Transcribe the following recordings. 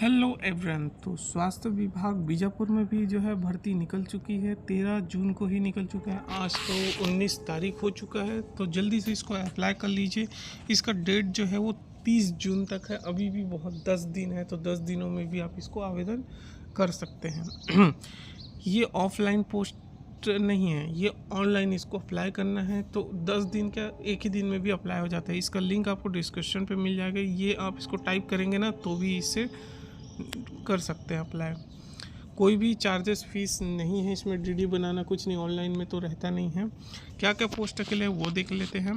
Hello everyone. तो स्वास्थ्य विभाग बीजापुर में भी जो है भर्ती निकल चुकी है। 13 जून को ही निकल चुका है। आज तो 19 तारीख हो चुका है। तो जल्दी से इसको अप्लाई कर लीजिए। इसका डेट जो है वो 30 जून तक है। अभी भी बहुत 10 दिन है, तो 10 दिनों में भी आप इसको आवेदन कर सकते हैं। ये ऑफलाइन पोस्ट नहीं है, ये ऑनलाइन इसको अप्लाई करना है। तो 10 दिन का एक ही दिन में भी अप्लाई हो जाता है। इसका लिंक आपको डिस्क्रिप्शन पे मिल जाएगा। ये आप इसको टाइप करेंगे ना तो भी इससे कर सकते हैं अप्लाई। कोई भी चार्जेस फीस नहीं है इसमें। डीडी बनाना कुछ नहीं, ऑनलाइन में तो रहता नहीं है। क्या क्या पोस्ट के लिए वो देख लेते हैं।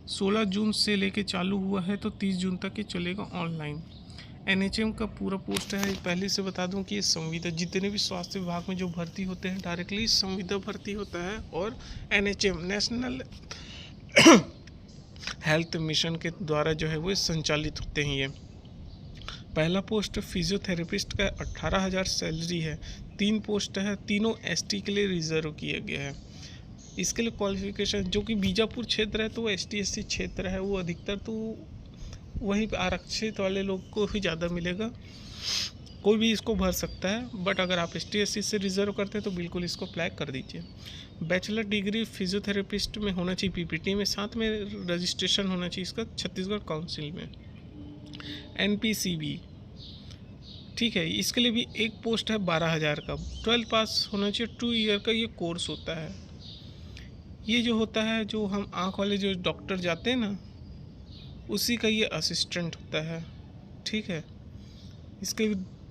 16 जून से लेके चालू हुआ है, तो 30 जून तक ये चलेगा ऑनलाइन। एनएचएम का पूरा पोस्ट है। पहले से बता दूं कि ये संविदा, जितने भी स्वास्थ्य विभाग में जो भर्ती होते हैं डायरेक्टली संविदा भर्ती होता है, और एनएचएम नेशनल हेल्थ मिशन के द्वारा जो है वो संचालित होते हैं। ये पहला पोस्ट फिजियोथेरेपिस्ट का 18,000 सैलरी है। 3 पोस्ट है, तीनों एसटी के लिए रिजर्व किया गया है। इसके लिए क्वालिफिकेशन, जो कि बीजापुर क्षेत्र है तो वो एसटी एससी क्षेत्र है, वो अधिकतर तो वहीं पे आरक्षित वाले लोग को ही ज़्यादा मिलेगा। कोई भी इसको भर सकता है, बट अगर आप एसटी एससी से रिजर्व करते हैं तो बिल्कुल इसको अप्लाई कर दीजिए। बैचलर डिग्री फिजियोथेरेपिस्ट में होना चाहिए पीपीटी में, साथ में रजिस्ट्रेशन होना चाहिए इसका छत्तीसगढ़ काउंसिल में। एनपीसीबी, ठीक है, इसके लिए भी एक पोस्ट है 12,000 का। 12 पास होना चाहिए। 2 ईयर का ये कोर्स होता है। ये जो होता है, जो हम आँख वाले जो डॉक्टर जाते हैं ना, उसी का ये असिस्टेंट होता है। ठीक है, इसके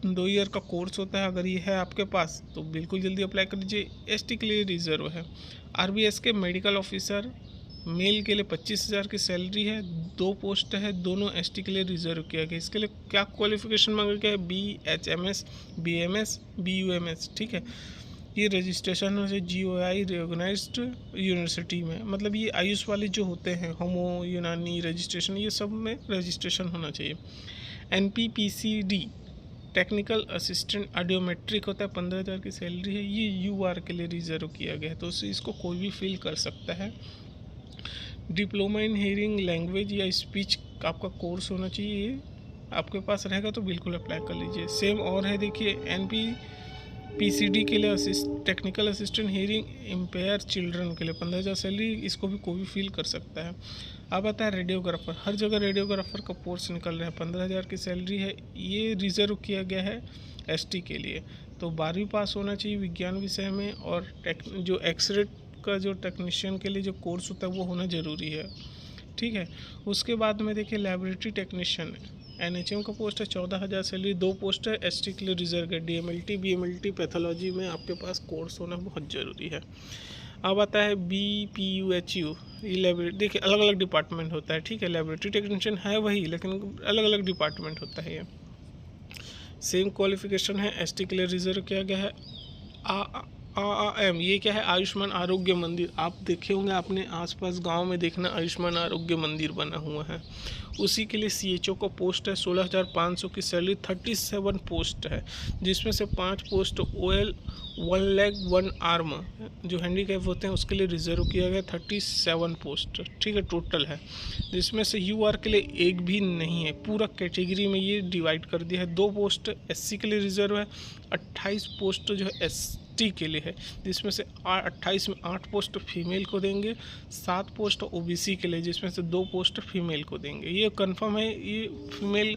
2 ईयर का कोर्स होता है। अगर ये है आपके पास तो बिल्कुल जल्दी अप्लाई कर दीजिए। एसटी के लिए रिजर्व है। आरबीएस के मेडिकल ऑफिसर मेल के लिए 25,000 की सैलरी है। 2 पोस्ट है, दोनों एसटी के लिए रिजर्व किया गया। इसके लिए क्या क्वालिफिकेशन मांगा गया है? BHMS, BMS, BUMS। ठीक है, ये रजिस्ट्रेशन हो से GOI रिकॉग्नाइज्ड यूनिवर्सिटी में, मतलब ये आयुष वाले जो होते हैं, होमो यूनानी रजिस्ट्रेशन, ये सब में रजिस्ट्रेशन होना चाहिए। NPPCD टेक्निकल असिस्टेंट ऑडियोमेट्रिक होता है, 15,000 की सैलरी है। ये UR के लिए रिजर्व किया गया है, तो इसको कोई भी फिल कर सकता है। डिप्लोमा इन हियरिंग लैंग्वेज या स्पीच का आपका कोर्स होना चाहिए। ये आपके पास रहेगा तो बिल्कुल अप्लाई कर लीजिए। सेम और है, देखिए NPPCD के लिए technical assistant hearing empire children के लिए 15,000 सैलरी, इसको भी कोई भी फिल कर सकता है। अब आता है रेडियोग्राफर। हर जगह रेडियोग्राफर का पोस्ट निकल रहा है, 15,000 की सैलरी है। ये रिजर्व किया गया है ST के लिए। तो 12वीं पास होना चाहिए विज्ञान विषय में, और जो एक्सरे का जो टेक्नीशियन के लिए जो कोर्स होता है वो होना ज़रूरी है। ठीक है, उसके बाद में देखिए लेबोरेटरी टेक्नीशियन एनएचएम का पोस्ट है, 14,000 सैलरी। 2 पोस्ट है एसटी के लिए रिजर्व है। DMLT BMLT पैथोलॉजी में आपके पास कोर्स होना बहुत ज़रूरी है। अब आता है BPUHU, ये लेबोरेटरी। देखिए अलग अलग डिपार्टमेंट होता है। ठीक है, लेबोरेटरी टेक्नीशियन है वही, लेकिन अलग अलग डिपार्टमेंट होता है। ये सेम क्वालिफिकेशन है, एसटी के लिए रिजर्व किया गया है। AAM, ये क्या है? आयुष्मान आरोग्य मंदिर। आप देखे होंगे, आपने आसपास गांव में देखना आयुष्मान आरोग्य मंदिर बना हुआ है, उसी के लिए CHO का पोस्ट है। 16,500 की सैलरी। 37 पोस्ट है, जिसमें से 5 पोस्ट OL 1 लेग 1 आर्म जो हैंडीकैप होते हैं उसके लिए रिजर्व किया गया। 37 पोस्ट, ठीक है, टोटल है, जिसमें से UR के लिए एक भी नहीं है। पूरा कैटेगरी में ये डिवाइड कर दिया है। 2 पोस्ट SC के लिए रिजर्व है। 28 पोस्ट जो है ST के लिए है, जिसमें से 28 में 8 पोस्ट फीमेल को देंगे। 7 पोस्ट OBC के लिए, जिसमें से 2 पोस्ट फीमेल को देंगे। ये कंफर्म है। ये फीमेल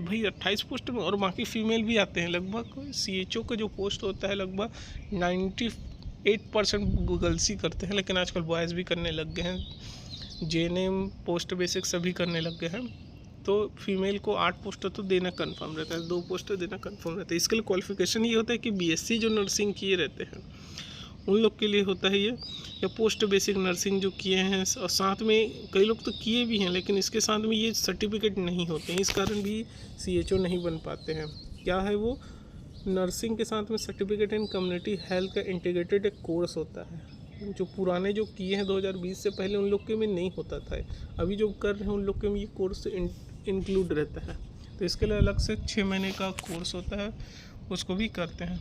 भाई 28 पोस्ट में, और बाकी फीमेल भी आते हैं। लगभग CHO का जो पोस्ट होता है लगभग 98% गर्ल्स ही करते हैं, लेकिन आजकल बॉयज़ भी करने लग गए हैं। JNM पोस्ट बेसिक सभी करने लग गए हैं। तो फीमेल को 8 पोस्ट तो देना कंफर्म रहता है, 2 पोस्ट देना कंफर्म रहता है। इसके लिए क्वालिफिकेशन ये होता है कि BSc जो नर्सिंग किए रहते हैं उन लोग के लिए होता है ये, या पोस्ट बेसिक नर्सिंग जो किए हैं, और साथ में कई लोग तो किए भी हैं, लेकिन इसके साथ में ये सर्टिफिकेट नहीं होते हैं, इस कारण भी CHO नहीं बन पाते हैं। क्या है वो? नर्सिंग के साथ में सर्टिफिकेट इन कम्युनिटी हेल्थ का इंटीग्रेटेड एक कोर्स होता है। जो पुराने जो किए हैं 2020 से पहले, उन लोग के में नहीं होता था। अभी जो कर रहे हैं उन लोग के में ये कोर्स इंक्लूड रहता है। तो इसके लिए अलग से 6 महीने का कोर्स होता है, उसको भी करते हैं।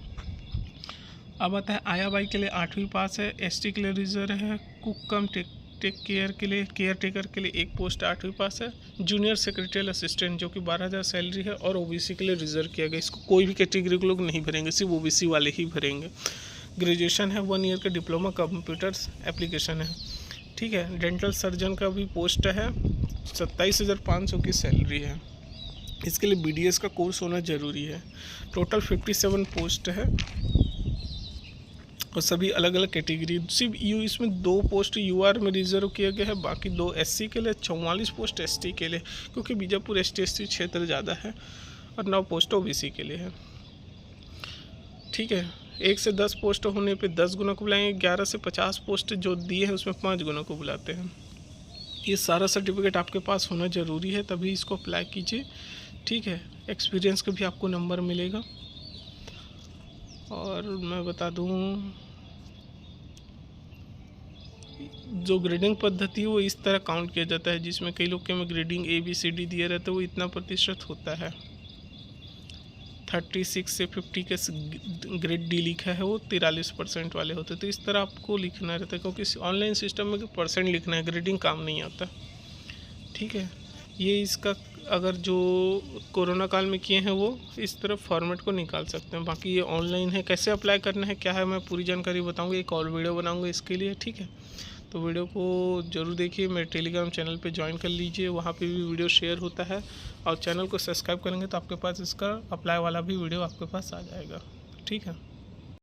अब आता है आया बाई के लिए 8वीं पास है। ST के लिए रिजर्व है। कुक कम केयर टेकर के लिए एक पोस्ट 8वीं पास है। जूनियर सेक्रेटरियल असिस्टेंट जो कि 12,000 सैलरी है और ओबीसी के लिए रिजर्व किया गया। इसको कोई भी कैटेगरी के लोग नहीं भरेंगे, सिर्फ ओबीसी वाले ही भरेंगे। ग्रेजुएशन है, 1 ईयर का डिप्लोमा कंप्यूटर्स एप्लीकेशन है, ठीक है। डेंटल सर्जन का भी पोस्ट है, 27,500 की सैलरी है। इसके लिए BDS का कोर्स होना ज़रूरी है। टोटल 57 पोस्ट है और सभी अलग अलग कैटेगरी। सिर्फ इसमें 2 पोस्ट UR में रिजर्व किया गया है, बाकी 2 SC के लिए, 44 पोस्ट ST के लिए, क्योंकि बीजापुर ST क्षेत्र ज़्यादा है, और 9 पोस्ट OBC के लिए है, ठीक है। 1 से 10 पोस्ट होने पे 10 गुना को बुलाएंगे। 11 से 50 पोस्ट जो दिए हैं उसमें 5 गुना को बुलाते हैं। ये सारा सर्टिफिकेट आपके पास होना ज़रूरी है, तभी इसको अप्लाई कीजिए, ठीक है। एक्सपीरियंस का भी आपको नंबर मिलेगा। और मैं बता दूं, जो ग्रेडिंग पद्धति है वो इस तरह काउंट किया जाता है, जिसमें कई लोग के में ग्रेडिंग ABCD दिए रहते हैं, वो इतना प्रतिशत होता है। 36 से 50 के ग्रेड D लिखा है, वो 43% वाले होते हैं। तो इस तरह आपको लिखना रहता है, क्योंकि ऑनलाइन सिस्टम में परसेंट लिखना है, ग्रेडिंग काम नहीं आता, ठीक है। ये इसका अगर जो कोरोना काल में किए हैं वो इस तरह फॉर्मेट को निकाल सकते हैं। बाकी ये ऑनलाइन है, कैसे अप्लाई करना है क्या है मैं पूरी जानकारी बताऊंगा, एक और वीडियो बनाऊंगा इसके लिए, ठीक है। तो वीडियो को ज़रूर देखिए, मेरे टेलीग्राम चैनल पे ज्वाइन कर लीजिए, वहाँ पे भी वीडियो शेयर होता है। और चैनल को सब्सक्राइब करेंगे तो आपके पास इसका अप्लाई वाला भी वीडियो आपके पास आ जाएगा, ठीक है।